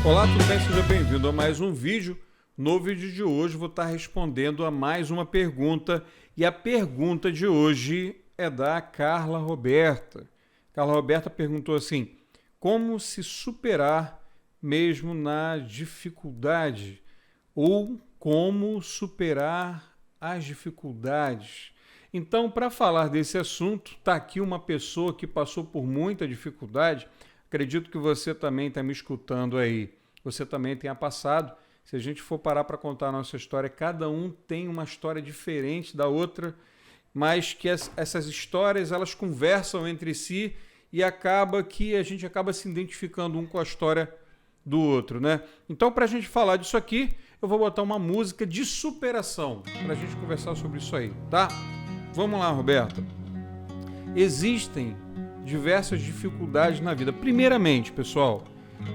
Olá, tudo bem? Seja bem-vindo a mais um vídeo. No vídeo de hoje vou estar respondendo a mais uma pergunta e a pergunta de hoje é da Carla Roberta. Carla Roberta perguntou assim: como se superar mesmo na dificuldade? Ou como superar as dificuldades? Então, para falar desse assunto, está aqui uma pessoa que passou por muita dificuldade. Acredito que você também está me escutando aí. Você também tenha passado. Se a gente for parar para contar a nossa história, cada um tem uma história diferente da outra, mas que essas histórias elas conversam entre si e acaba que a gente acaba se identificando um com a história do outro, né? Então, para a gente falar disso aqui, eu vou botar uma música de superação para a gente conversar sobre isso aí, tá? Vamos lá, Roberta. Existem diversas dificuldades na vida. Primeiramente, pessoal,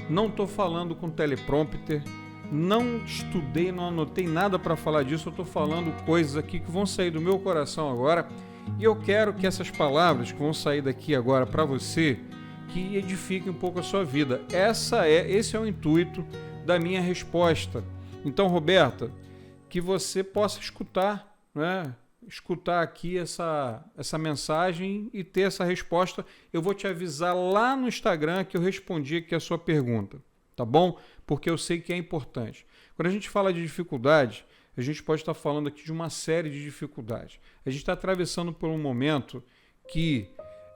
não estou falando com teleprompter, não estudei, não anotei nada para falar disso, eu estou falando coisas aqui que vão sair do meu coração agora e eu quero que essas palavras que vão sair daqui agora para você, que edifiquem um pouco a sua vida. Esse é o intuito da minha resposta. Então, Roberta, que você possa escutar, né? Escutar aqui essa mensagem e ter essa resposta. Eu vou te avisar lá no Instagram que eu respondi aqui a sua pergunta, tá bom? Porque eu sei que é importante. Quando a gente fala de dificuldade, a gente pode estar falando aqui de uma série de dificuldades. A gente está atravessando por um momento que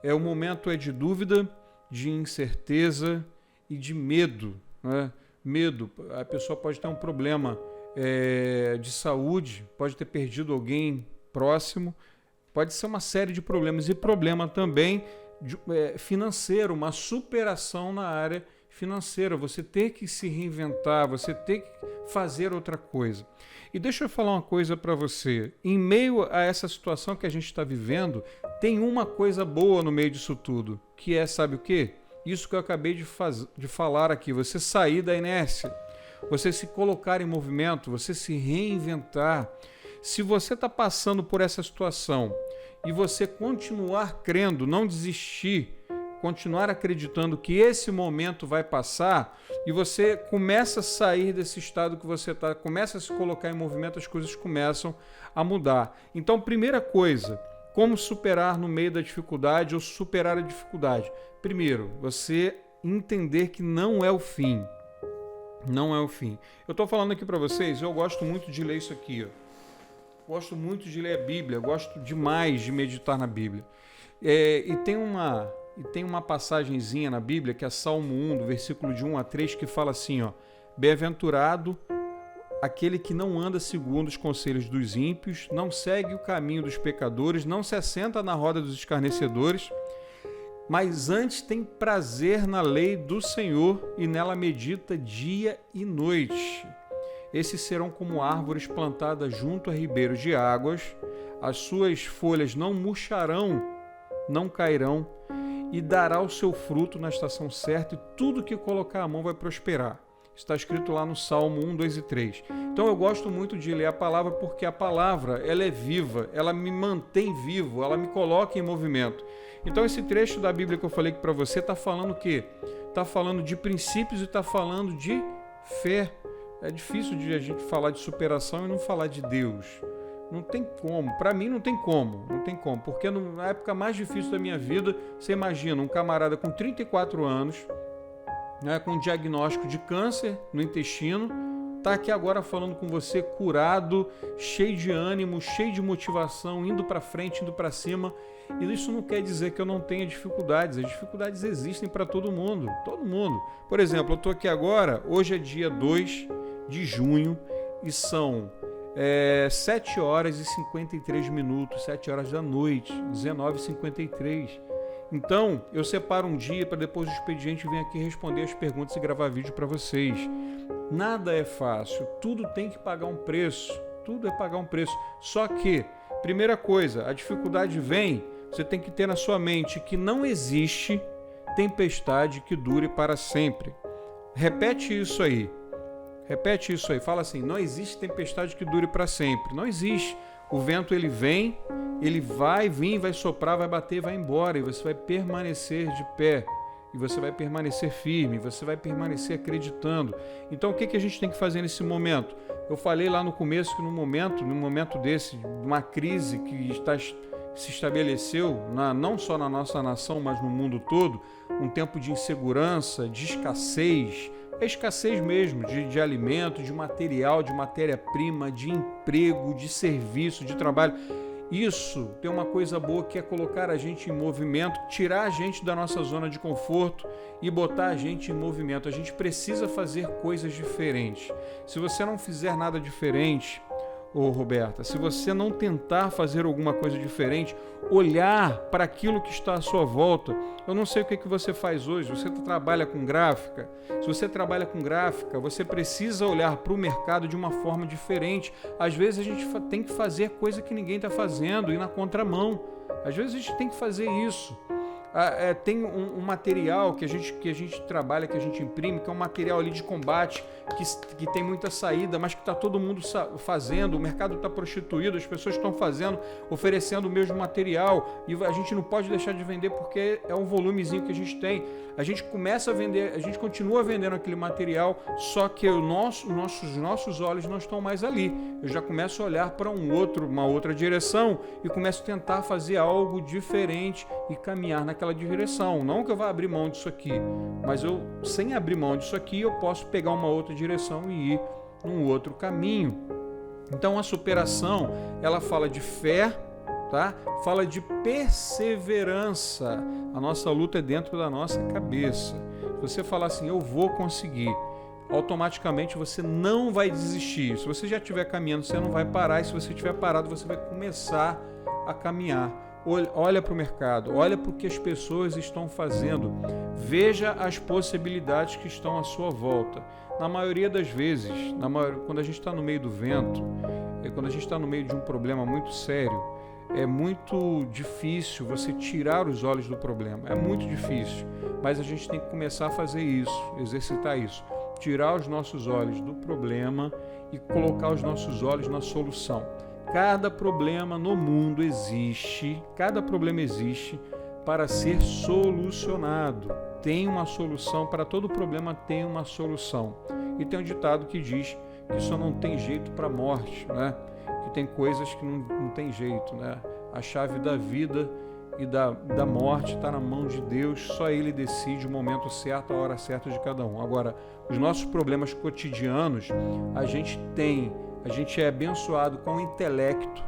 o momento é de dúvida, de incerteza e de medo, né? Medo, a pessoa pode ter um problema de saúde, pode ter perdido alguém próximo, pode ser uma série de problemas e problema também financeiro, uma superação na área financeira, você ter que se reinventar, você ter que fazer outra coisa. E deixa eu falar uma coisa para você, em meio a essa situação que a gente está vivendo, tem uma coisa boa no meio disso tudo, que é, sabe o quê? Isso que eu acabei de falar aqui, você sair da inércia, você se colocar em movimento, você se reinventar. Se você está passando por essa situação e você continuar crendo, não desistir, continuar acreditando que esse momento vai passar e você começa a sair desse estado que você está, começa a se colocar em movimento, as coisas começam a mudar. Então, primeira coisa, como superar no meio da dificuldade ou superar a dificuldade? Primeiro, você entender que não é o fim. Não é o fim. Eu estou falando aqui para vocês, eu gosto muito de ler isso aqui, ó. Gosto muito de ler a Bíblia, gosto demais de meditar na Bíblia. E tem uma passagenzinha na Bíblia, que é Salmo 1, do versículo de 1 a 3, que fala assim, ó: bem-aventurado aquele que não anda segundo os conselhos dos ímpios, não segue o caminho dos pecadores, não se assenta na roda dos escarnecedores, mas antes tem prazer na lei do Senhor e nela medita dia e noite. Esses serão como árvores plantadas junto a ribeiros de águas, as suas folhas não murcharão, não cairão, e dará o seu fruto na estação certa, e tudo que colocar a mão vai prosperar. Está escrito lá no Salmo 1, 2 e 3. Então eu gosto muito de ler a palavra, porque a palavra ela é viva, ela me mantém vivo, ela me coloca em movimento. Então esse trecho da Bíblia que eu falei para você está falando o quê? Está falando de princípios e está falando de fé. É difícil de a gente falar de superação e não falar de Deus. Não tem como. Para mim não tem como. Não tem como. Porque na época mais difícil da minha vida, você imagina um camarada com 34 anos, né, com um diagnóstico de câncer no intestino, tá aqui agora falando com você curado, cheio de ânimo, cheio de motivação, indo para frente, indo para cima. E isso não quer dizer que eu não tenha dificuldades. As dificuldades existem para todo mundo. Todo mundo. Por exemplo, eu estou aqui agora, hoje é dia 2 de junho e são 7 horas e 53 minutos, 7 horas da noite, 19h53. Então, eu separo um dia para depois do expediente vir aqui responder as perguntas e gravar vídeo para vocês. Nada é fácil, tudo tem que pagar um preço, tudo é pagar um preço. Só que, primeira coisa, a dificuldade vem, você tem que ter na sua mente que não existe tempestade que dure para sempre. Repete isso aí. Fala assim: não existe tempestade que dure para sempre. Não existe. O vento ele vem, ele vai vir, vai soprar, vai bater, vai embora e você vai permanecer de pé. e você vai permanecer firme, você vai permanecer acreditando. Então o que a gente tem que fazer nesse momento? Eu falei lá no começo que num momento desse, uma crise que se estabeleceu não só na nossa nação, mas no mundo todo, um tempo de insegurança, de escassez, escassez mesmo de alimento, de material, de matéria-prima, de emprego, de serviço, de trabalho. Isso tem uma coisa boa que é colocar a gente em movimento, tirar a gente da nossa zona de conforto e botar a gente em movimento. A gente precisa fazer coisas diferentes. Se você não fizer nada diferente, Roberta, se você não tentar fazer alguma coisa diferente, olhar para aquilo que está à sua volta. Eu não sei o que você faz hoje. Você trabalha com gráfica? Se você trabalha com gráfica, você precisa olhar para o mercado de uma forma diferente. Às vezes a gente tem que fazer coisa que ninguém está fazendo, ir na contramão. Às vezes a gente tem que fazer isso. Tem um material que a gente trabalha, que a gente imprime, que é um material ali de combate, que tem muita saída, mas que está todo mundo fazendo, o mercado está prostituído, as pessoas estão fazendo, oferecendo o mesmo material, e a gente não pode deixar de vender porque é um volumezinho que a gente tem. A gente começa a vender, a gente continua vendendo aquele material, só que os nossos olhos não estão mais ali. Eu já começo a olhar para uma outra direção e começo a tentar fazer algo diferente e caminhar naquela direção. Não que eu vá abrir mão disso aqui, mas sem abrir mão disso aqui, eu posso pegar uma outra direção e ir num outro caminho. Então a superação, ela fala de fé, tá? Fala de perseverança. A nossa luta é dentro da nossa cabeça. Se você falar assim, eu vou conseguir, automaticamente você não vai desistir. Se você já estiver caminhando, você não vai parar. E se você estiver parado, você vai começar a caminhar. Olha para o mercado, olha para o que as pessoas estão fazendo. Veja as possibilidades que estão à sua volta. Na maioria das vezes, quando a gente está no meio do vento, quando a gente está no meio de um problema muito sério, é muito difícil você tirar os olhos do problema. É muito difícil, mas a gente tem que começar a fazer isso, exercitar isso. Tirar os nossos olhos do problema e colocar os nossos olhos na solução. Cada problema no mundo existe para ser solucionado. Tem uma solução, para todo problema tem uma solução. E tem um ditado que diz que só não tem jeito para a morte, né? Que tem coisas que não tem jeito, né? A chave da vida e da morte está na mão de Deus, só Ele decide o momento certo, a hora certa de cada um. Agora, os nossos problemas cotidianos, a gente é abençoado com o intelecto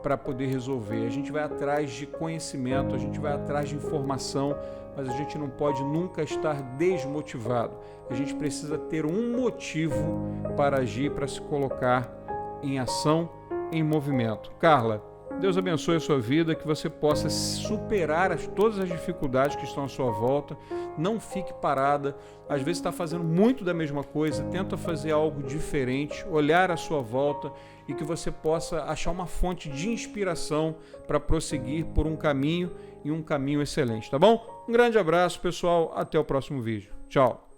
para poder resolver. A gente vai atrás de conhecimento, a gente vai atrás de informação, mas a gente não pode nunca estar desmotivado. A gente precisa ter um motivo para agir, para se colocar em ação, em movimento. Carla, Deus abençoe a sua vida, que você possa superar todas as dificuldades que estão à sua volta. Não fique parada. Às vezes está fazendo muito da mesma coisa. Tenta fazer algo diferente, olhar à sua volta e que você possa achar uma fonte de inspiração para prosseguir por um caminho e um caminho excelente, tá bom? Um grande abraço, pessoal. Até o próximo vídeo. Tchau.